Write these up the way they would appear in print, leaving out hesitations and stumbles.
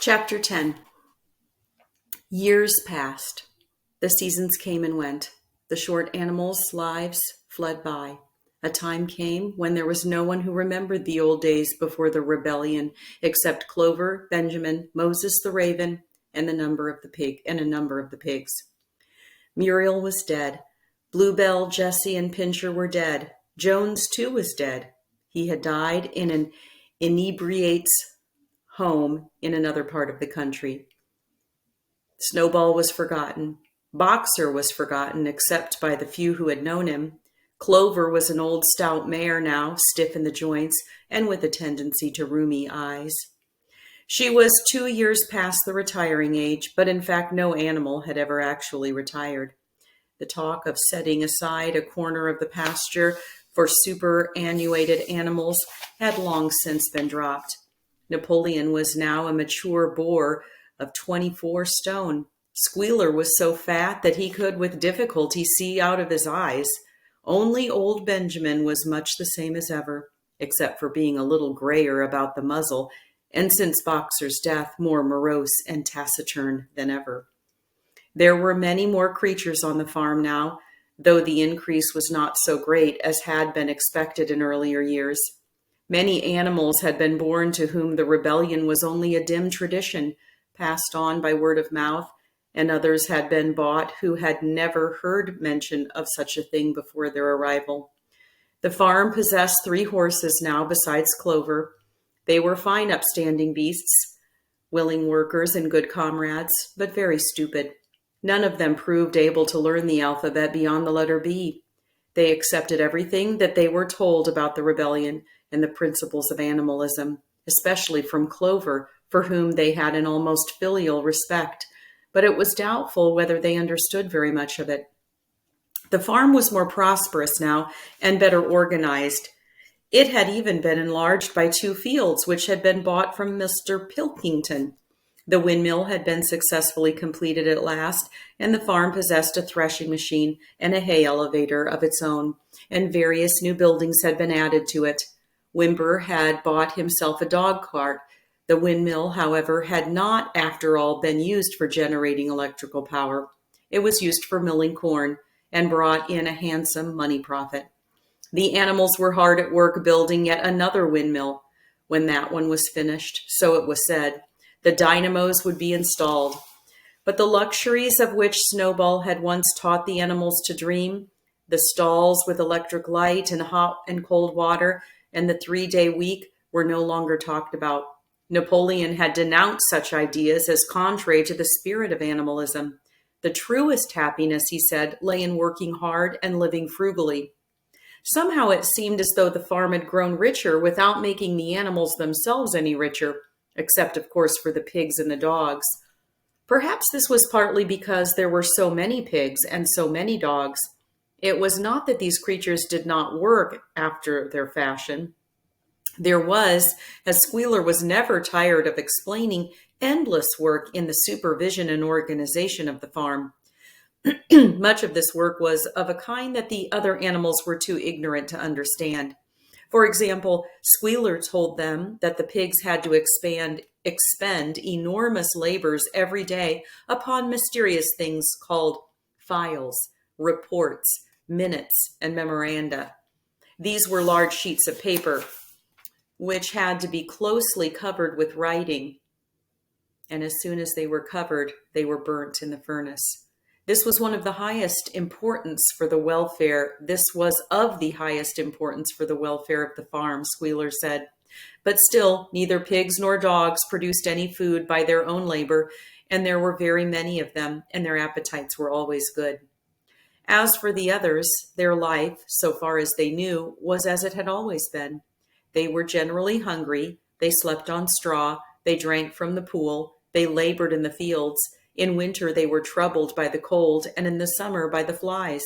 Chapter 10. Years passed. The seasons came and went. The short animals' lives fled by. A time came when there was no one who remembered the old days before the rebellion, except Clover, Benjamin, Moses the raven, and a number of the pigs. Muriel was dead. Bluebell, Jessie, and Pincher were dead. Jones, too, was dead. He had died in an inebriate's home in another part of the country. Snowball was forgotten. Boxer was forgotten, except by the few who had known him. Clover was an old stout mare now, stiff in the joints and with a tendency to rheumy eyes. She was 2 years past the retiring age, but in fact no animal had ever actually retired. The talk of setting aside a corner of the pasture for superannuated animals had long since been dropped. Napoleon was now a mature boar of 24 stone. Squealer was so fat that he could with difficulty see out of his eyes. Only old Benjamin was much the same as ever, except for being a little grayer about the muzzle, and since Boxer's death, more morose and taciturn than ever. There were many more creatures on the farm now, though the increase was not so great as had been expected in earlier years. Many animals had been born to whom the rebellion was only a dim tradition, passed on by word of mouth, and others had been bought who had never heard mention of such a thing before their arrival. The farm possessed 3 horses now besides Clover. They were fine upstanding beasts, willing workers and good comrades, but very stupid. None of them proved able to learn the alphabet beyond the letter B. They accepted everything that they were told about the rebellion and the principles of animalism, especially from Clover, for whom they had an almost filial respect, but it was doubtful whether they understood very much of it. The farm was more prosperous now and better organized. It had even been enlarged by 2 fields, which had been bought from Mr. Pilkington. The windmill had been successfully completed at last, and the farm possessed a threshing machine and a hay elevator of its own, and various new buildings had been added to it. Wimber had bought himself a dog cart. The windmill, however, had not, after all, been used for generating electrical power. It was used for milling corn and brought in a handsome money profit. The animals were hard at work building yet another windmill. When that one was finished, so it was said, the dynamos would be installed. But the luxuries of which Snowball had once taught the animals to dream, the stalls with electric light and hot and cold water, and the 3-day week were no longer talked about. Napoleon had denounced such ideas as contrary to the spirit of animalism. The truest happiness, he said, lay in working hard and living frugally. Somehow it seemed as though the farm had grown richer without making the animals themselves any richer, except, of course, for the pigs and the dogs. Perhaps this was partly because there were so many pigs and so many dogs. It was not that these creatures did not work after their fashion. There was, as Squealer was never tired of explaining, endless work in the supervision and organization of the farm. Much of this work was of a kind that the other animals were too ignorant to understand. For example, Squealer told them that the pigs had to expend enormous labors every day upon mysterious things called files, reports, minutes, and memoranda. These were large sheets of paper which had to be closely covered with writing, and as soon as they were covered, they were burnt in the furnace. This was of the highest importance for the welfare of the farm, Squealer said. But still, neither pigs nor dogs produced any food by their own labor, and there were very many of them, and their appetites were always good. As for the others, their life, so far as they knew, was as it had always been. They were generally hungry, they slept on straw, they drank from the pool, they labored in the fields. In winter they were troubled by the cold, and in the summer by the flies.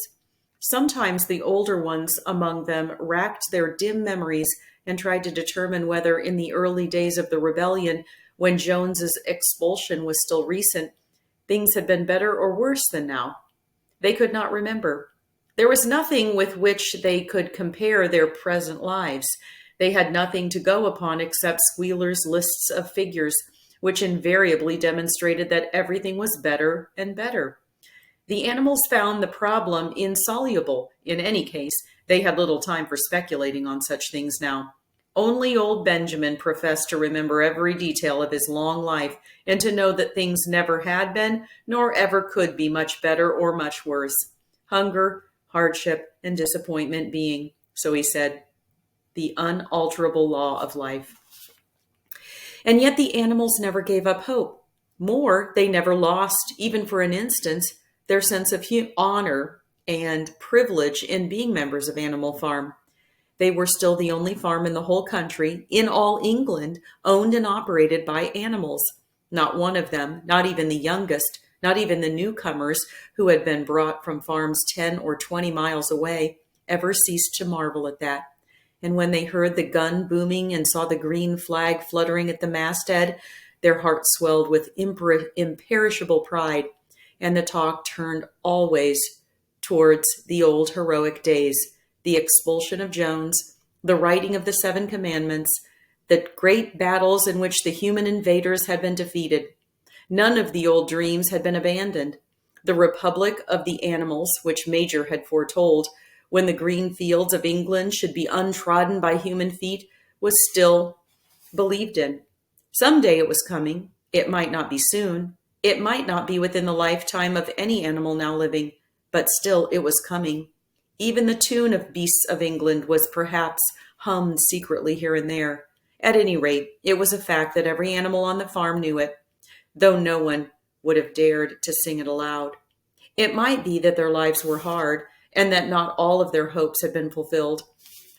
Sometimes the older ones among them racked their dim memories and tried to determine whether in the early days of the rebellion, when Jones's expulsion was still recent, things had been better or worse than now. They could not remember. There was nothing with which they could compare their present lives. They had nothing to go upon except Squealer's lists of figures, which invariably demonstrated that everything was better and better. The animals found the problem insoluble. In any case, they had little time for speculating on such things now. Only old Benjamin professed to remember every detail of his long life and to know that things never had been, nor ever could be much better or much worse. Hunger, hardship, and disappointment being, so he said, the unalterable law of life. And yet the animals never gave up hope. More, they never lost, even for an instant, their sense of honor and privilege in being members of Animal Farm. They were still the only farm in the whole country, in all England, owned and operated by animals. Not one of them, not even the youngest, not even the newcomers who had been brought from farms 10 or 20 miles away, ever ceased to marvel at that. And when they heard the gun booming and saw the green flag fluttering at the masthead, their hearts swelled with imperishable pride, and the talk turned always towards the old heroic days, the expulsion of Jones, the writing of the 7 Commandments, the great battles in which the human invaders had been defeated. None of the old dreams had been abandoned. The Republic of the Animals, which Major had foretold, when the green fields of England should be untrodden by human feet, was still believed in. Someday it was coming. It might not be soon. It might not be within the lifetime of any animal now living, but still it was coming. Even the tune of Beasts of England was perhaps hummed secretly here and there. At any rate, it was a fact that every animal on the farm knew it, though no one would have dared to sing it aloud. It might be that their lives were hard and that not all of their hopes had been fulfilled,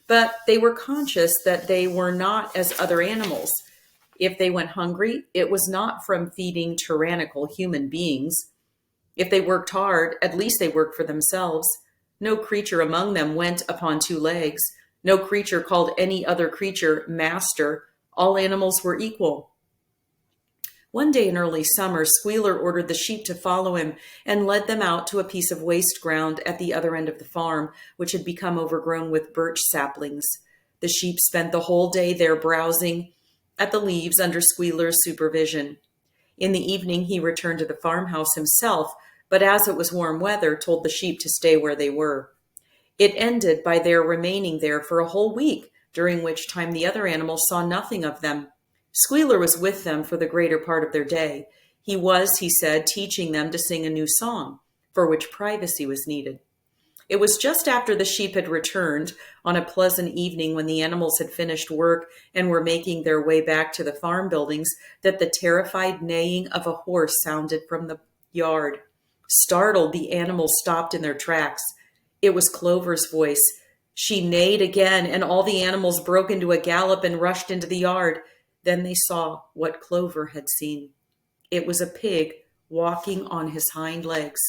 but they were conscious that they were not as other animals. If they went hungry, it was not from feeding tyrannical human beings. If they worked hard, at least they worked for themselves. No creature among them went upon 2 legs. No creature called any other creature master. All animals were equal. One day in early summer, Squealer ordered the sheep to follow him and led them out to a piece of waste ground at the other end of the farm, which had become overgrown with birch saplings. The sheep spent the whole day there browsing at the leaves under Squealer's supervision. In the evening, he returned to the farmhouse himself, but as it was warm weather, told the sheep to stay where they were. It ended by their remaining there for a whole week, during which time the other animals saw nothing of them. Squealer was with them for the greater part of their day. He was, he said, teaching them to sing a new song, for which privacy was needed. It was just after the sheep had returned, on a pleasant evening when the animals had finished work and were making their way back to the farm buildings, that the terrified neighing of a horse sounded from the yard. Startled, the animals stopped in their tracks. It was Clover's voice. She neighed again, and all the animals broke into a gallop and rushed into the yard. Then they saw what Clover had seen. It was a pig walking on his hind legs.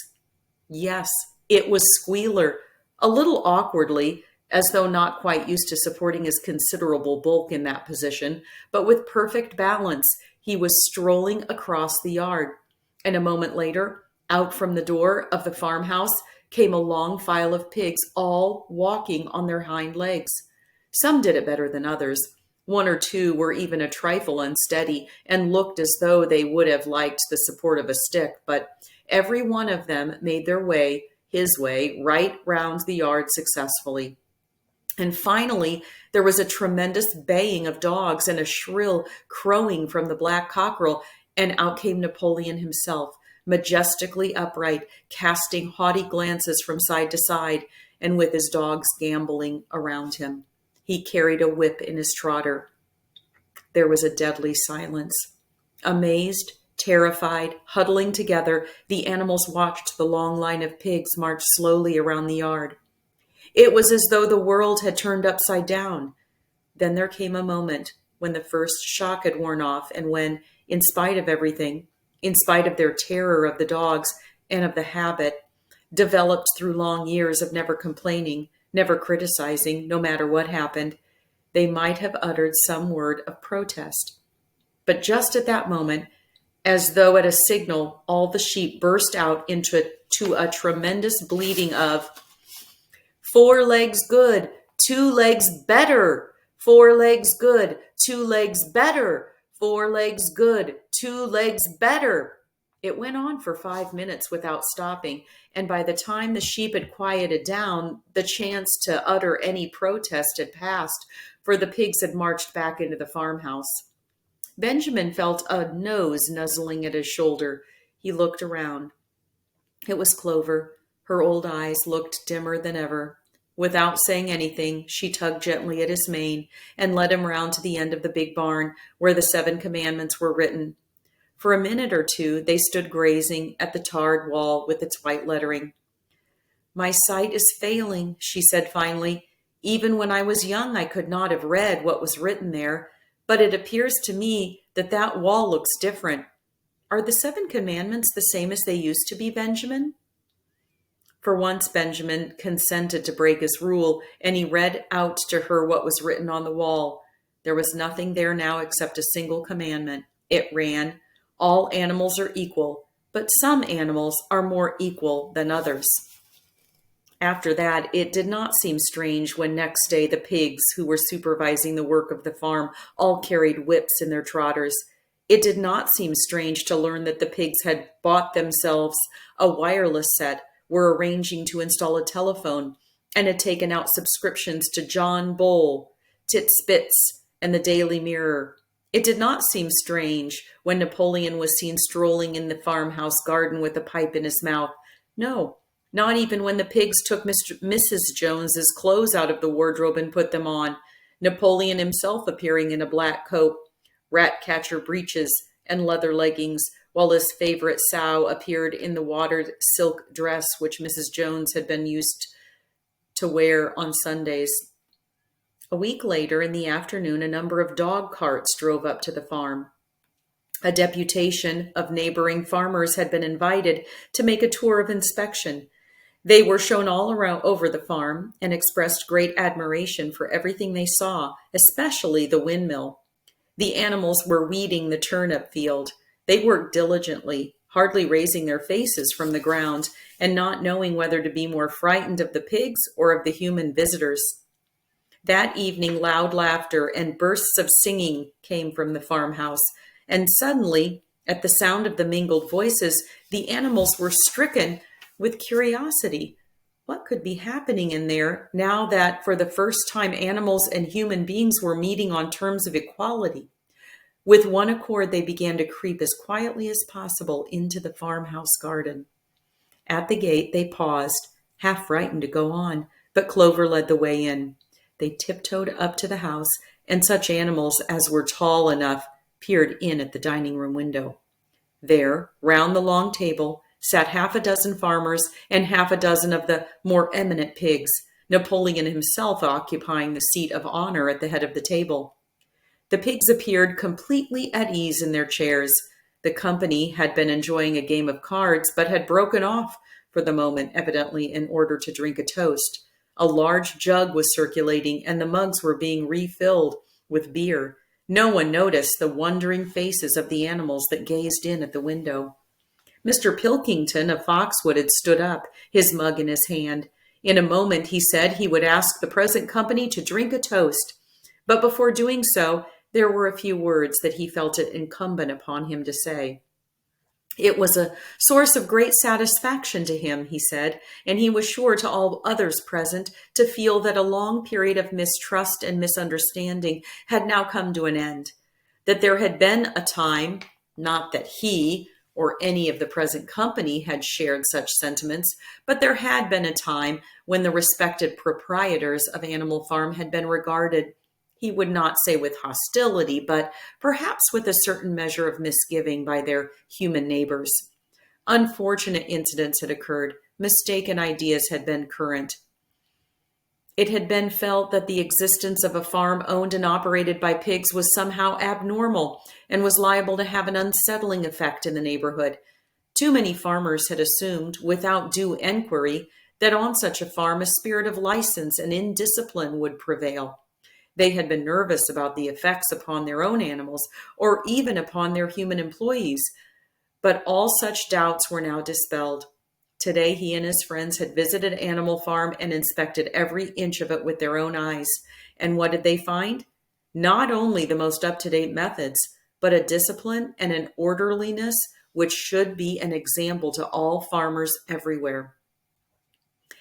Yes, it was Squealer, a little awkwardly, as though not quite used to supporting his considerable bulk in that position, but with perfect balance, he was strolling across the yard. And a moment later, out from the door of the farmhouse came a long file of pigs, all walking on their hind legs. Some did it better than others. 1 or 2 were even a trifle unsteady and looked as though they would have liked the support of a stick, but every one of them made their way, his way, right round the yard successfully. And finally, there was a tremendous baying of dogs and a shrill crowing from the black cockerel, and out came Napoleon himself, majestically upright, casting haughty glances from side to side, and with his dogs gamboling around him. He carried a whip in his trotter. There was a deadly silence. Amazed, terrified, huddling together, the animals watched the long line of pigs march slowly around the yard. It was as though the world had turned upside down. Then there came a moment when the first shock had worn off, and when, in spite of everything, in spite of their terror of the dogs and of the habit, developed through long years of never complaining, never criticizing, no matter what happened, they might have uttered some word of protest. But just at that moment, as though at a signal, all the sheep burst out into a tremendous bleating of, "4 legs good, 2 legs better, 4 legs good, 2 legs better, 4 legs good, 2 legs better. It went on for 5 minutes without stopping, and by the time the sheep had quieted down, the chance to utter any protest had passed, for the pigs had marched back into the farmhouse. Benjamin felt a nose nuzzling at his shoulder. He looked around. It was Clover. Her old eyes looked dimmer than ever. Without saying anything, she tugged gently at his mane and led him round to the end of the big barn where the 7 commandments were written. For a minute or two, they stood gazing at the tarred wall with its white lettering. "My sight is failing," she said finally. "Even when I was young, I could not have read what was written there, but it appears to me that that wall looks different. Are the 7 commandments the same as they used to be, Benjamin?" For once, Benjamin consented to break his rule, and he read out to her what was written on the wall. There was nothing there now except a single commandment. It ran, "All animals are equal, but some animals are more equal than others." After that, it did not seem strange when next day the pigs, who were supervising the work of the farm, all carried whips in their trotters. It did not seem strange to learn that the pigs had bought themselves a wireless set, were arranging to install a telephone, and had taken out subscriptions to John Bull, Tit Spits, and the Daily Mirror. It did not seem strange when Napoleon was seen strolling in the farmhouse garden with a pipe in his mouth. No, not even when the pigs took Mrs. Jones's clothes out of the wardrobe and put them on, Napoleon himself appearing in a black coat, rat-catcher breeches, and leather leggings, while his favorite sow appeared in the watered silk dress which Mrs. Jones had been used to wear on Sundays. A week later, in the afternoon, a number of dog carts drove up to the farm. A deputation of neighboring farmers had been invited to make a tour of inspection. They were shown all around over the farm and expressed great admiration for everything they saw, especially the windmill. The animals were weeding the turnip field. They worked diligently, hardly raising their faces from the ground, and not knowing whether to be more frightened of the pigs or of the human visitors. That evening, loud laughter and bursts of singing came from the farmhouse, and suddenly, at the sound of the mingled voices, the animals were stricken with curiosity. What could be happening in there now that for the first time animals and human beings were meeting on terms of equality? With one accord, they began to creep as quietly as possible into the farmhouse garden. At the gate, they paused, half frightened to go on, but Clover led the way in. They tiptoed up to the house, and such animals as were tall enough peered in at the dining room window. There, round the long table, sat half a dozen farmers and half a dozen of the more eminent pigs, Napoleon himself occupying the seat of honor at the head of the table. The pigs appeared completely at ease in their chairs. The company had been enjoying a game of cards, but had broken off for the moment, evidently in order to drink a toast. A large jug was circulating, and the mugs were being refilled with beer. No one noticed the wondering faces of the animals that gazed in at the window. Mr. Pilkington of Foxwood had stood up, his mug in his hand. In a moment, he said he would ask the present company to drink a toast. But before doing so, there were a few words that he felt it incumbent upon him to say. It was a source of great satisfaction to him, he said, and he was sure to all others present to feel that a long period of mistrust and misunderstanding had now come to an end. That there had been a time, not that he or any of the present company had shared such sentiments, but there had been a time when the respected proprietors of Animal Farm had been regarded, he would not say with hostility, but perhaps with a certain measure of misgiving by their human neighbors. Unfortunate incidents had occurred. Mistaken ideas had been current. It had been felt that the existence of a farm owned and operated by pigs was somehow abnormal and was liable to have an unsettling effect in the neighborhood. Too many farmers had assumed, without due enquiry, that on such a farm a spirit of license and indiscipline would prevail. They had been nervous about the effects upon their own animals or even upon their human employees, but all such doubts were now dispelled. Today, he and his friends had visited Animal Farm and inspected every inch of it with their own eyes. And what did they find? Not only the most up-to-date methods, but a discipline and an orderliness which should be an example to all farmers everywhere.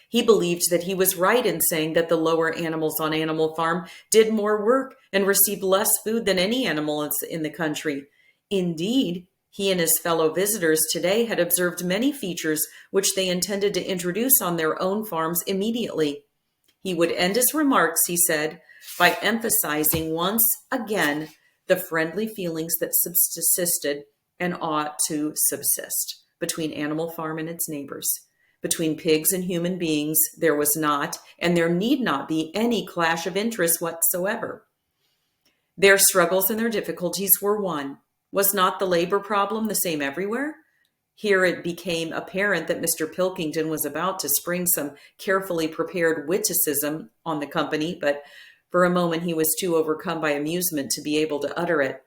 He believed that he was right in saying that the lower animals on Animal Farm did more work and received less food than any animals in the country. Indeed, he and his fellow visitors today had observed many features which they intended to introduce on their own farms immediately. He would end his remarks, he said, by emphasizing once again the friendly feelings that subsisted and ought to subsist between Animal Farm and its neighbors. Between pigs and human beings, there was not, and there need not be, any clash of interests whatsoever. Their struggles and their difficulties were one. Was not the labor problem the same everywhere? Here it became apparent that Mr. Pilkington was about to spring some carefully prepared witticism on the company, but for a moment he was too overcome by amusement to be able to utter it.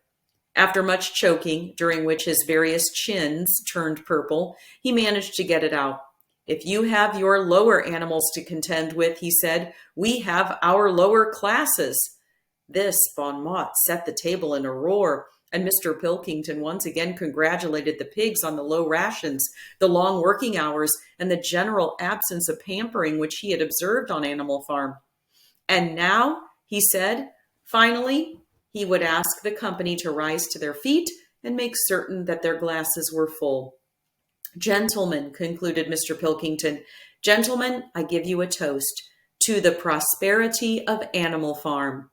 After much choking, during which his various chins turned purple, he managed to get it out. "If you have your lower animals to contend with," he said, "we have our lower classes." This bon mot set the table in a roar, and Mr. Pilkington once again congratulated the pigs on the low rations, the long working hours, and the general absence of pampering which he had observed on Animal Farm. "And now," he said, finally, he would ask the company to rise to their feet and make certain that their glasses were full. "Gentlemen," concluded Mr. Pilkington, "gentlemen, I give you a toast to the prosperity of Animal Farm."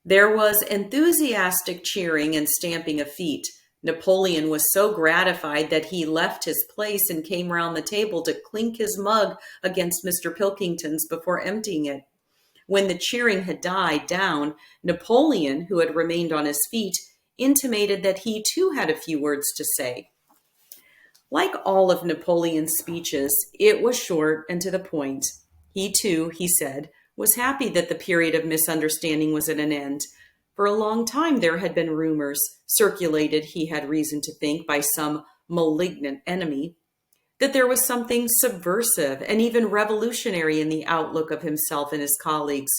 There was enthusiastic cheering and stamping of feet. Napoleon was so gratified that he left his place and came round the table to clink his mug against Mr. Pilkington's before emptying it. When the cheering had died down, Napoleon, who had remained on his feet, intimated that he too had a few words to say. Like all of Napoleon's speeches, it was short and to the point. He too, he said, was happy that the period of misunderstanding was at an end. For a long time there had been rumors, circulated, he had reason to think, by some malignant enemy, that there was something subversive and even revolutionary in the outlook of himself and his colleagues.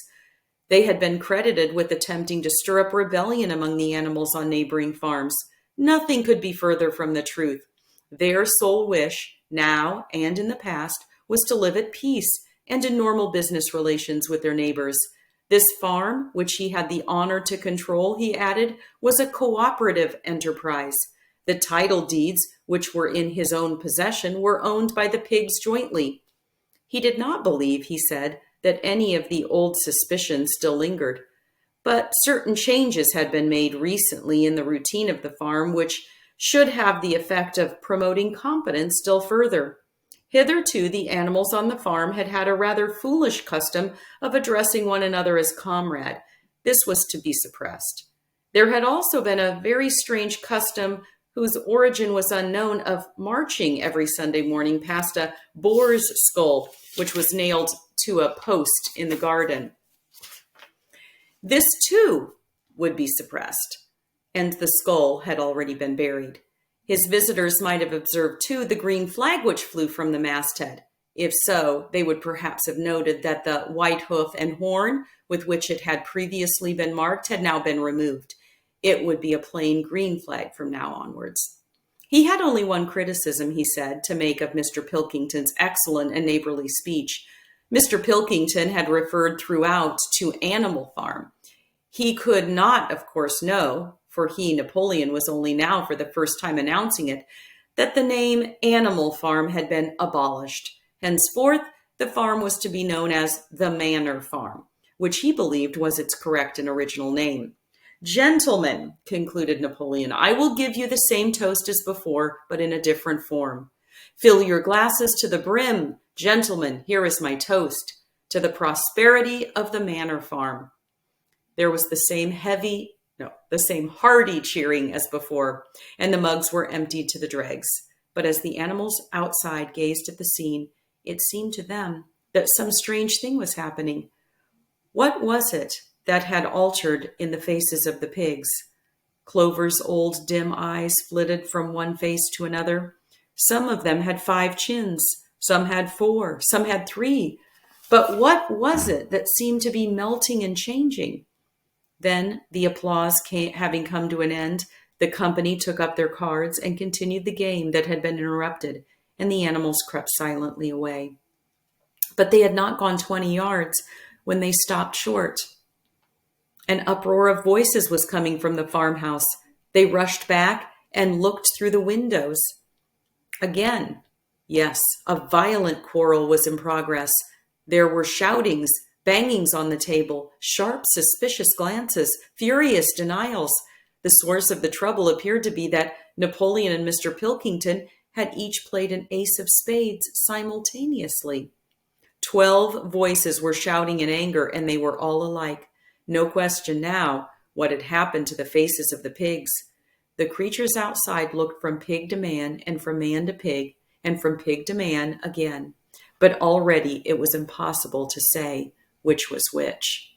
They had been credited with attempting to stir up rebellion among the animals on neighboring farms. Nothing could be further from the truth. Their sole wish, now and in the past, was to live at peace and in normal business relations with their neighbors. This farm, which he had the honor to control, he added, was a cooperative enterprise. The title deeds, which were in his own possession, were owned by the pigs jointly. He did not believe, he said, that any of the old suspicions still lingered. But certain changes had been made recently in the routine of the farm, which should have the effect of promoting confidence still further. Hitherto, the animals on the farm had had a rather foolish custom of addressing one another as comrade. This was to be suppressed. There had also been a very strange custom whose origin was unknown of marching every Sunday morning past a boar's skull, which was nailed to a post in the garden. This too would be suppressed, and the skull had already been buried. His visitors might have observed, too, the green flag which flew from the masthead. If so, they would perhaps have noted that the white hoof and horn with which it had previously been marked had now been removed. It would be a plain green flag from now onwards. He had only one criticism, he said, to make of Mr. Pilkington's excellent and neighborly speech. Mr. Pilkington had referred throughout to Animal Farm. He could not, of course, know, for he, Napoleon, was only now for the first time announcing it, that the name Animal Farm had been abolished. Henceforth, the farm was to be known as the Manor Farm, which he believed was its correct and original name. "Gentlemen," concluded Napoleon, "I will give you the same toast as before, but in a different form. Fill your glasses to the brim. Gentlemen, here is my toast. To the prosperity of the Manor Farm." There was the same hearty cheering as before, and the mugs were emptied to the dregs. But as the animals outside gazed at the scene, it seemed to them that some strange thing was happening. What was it that had altered in the faces of the pigs? Clover's old dim eyes flitted from one face to another. Some of them had 5 chins, some had 4, some had 3. But what was it that seemed to be melting and changing? Then, the applause having come to an end, The company took up their cards and continued the game that had been interrupted, and the animals crept silently away. But they had not gone 20 yards when they stopped short. An uproar of voices was coming from the farmhouse. They rushed back and looked through the windows. Again, yes, a violent quarrel was in progress. There were shoutings, bangings on the table, sharp, suspicious glances, furious denials. The source of the trouble appeared to be that Napoleon and Mr. Pilkington had each played an ace of spades simultaneously. 12 voices were shouting in anger, and they were all alike. No question now what had happened to the faces of the pigs. The creatures outside looked from pig to man, and from man to pig, and from pig to man again. But already it was impossible to say which was which.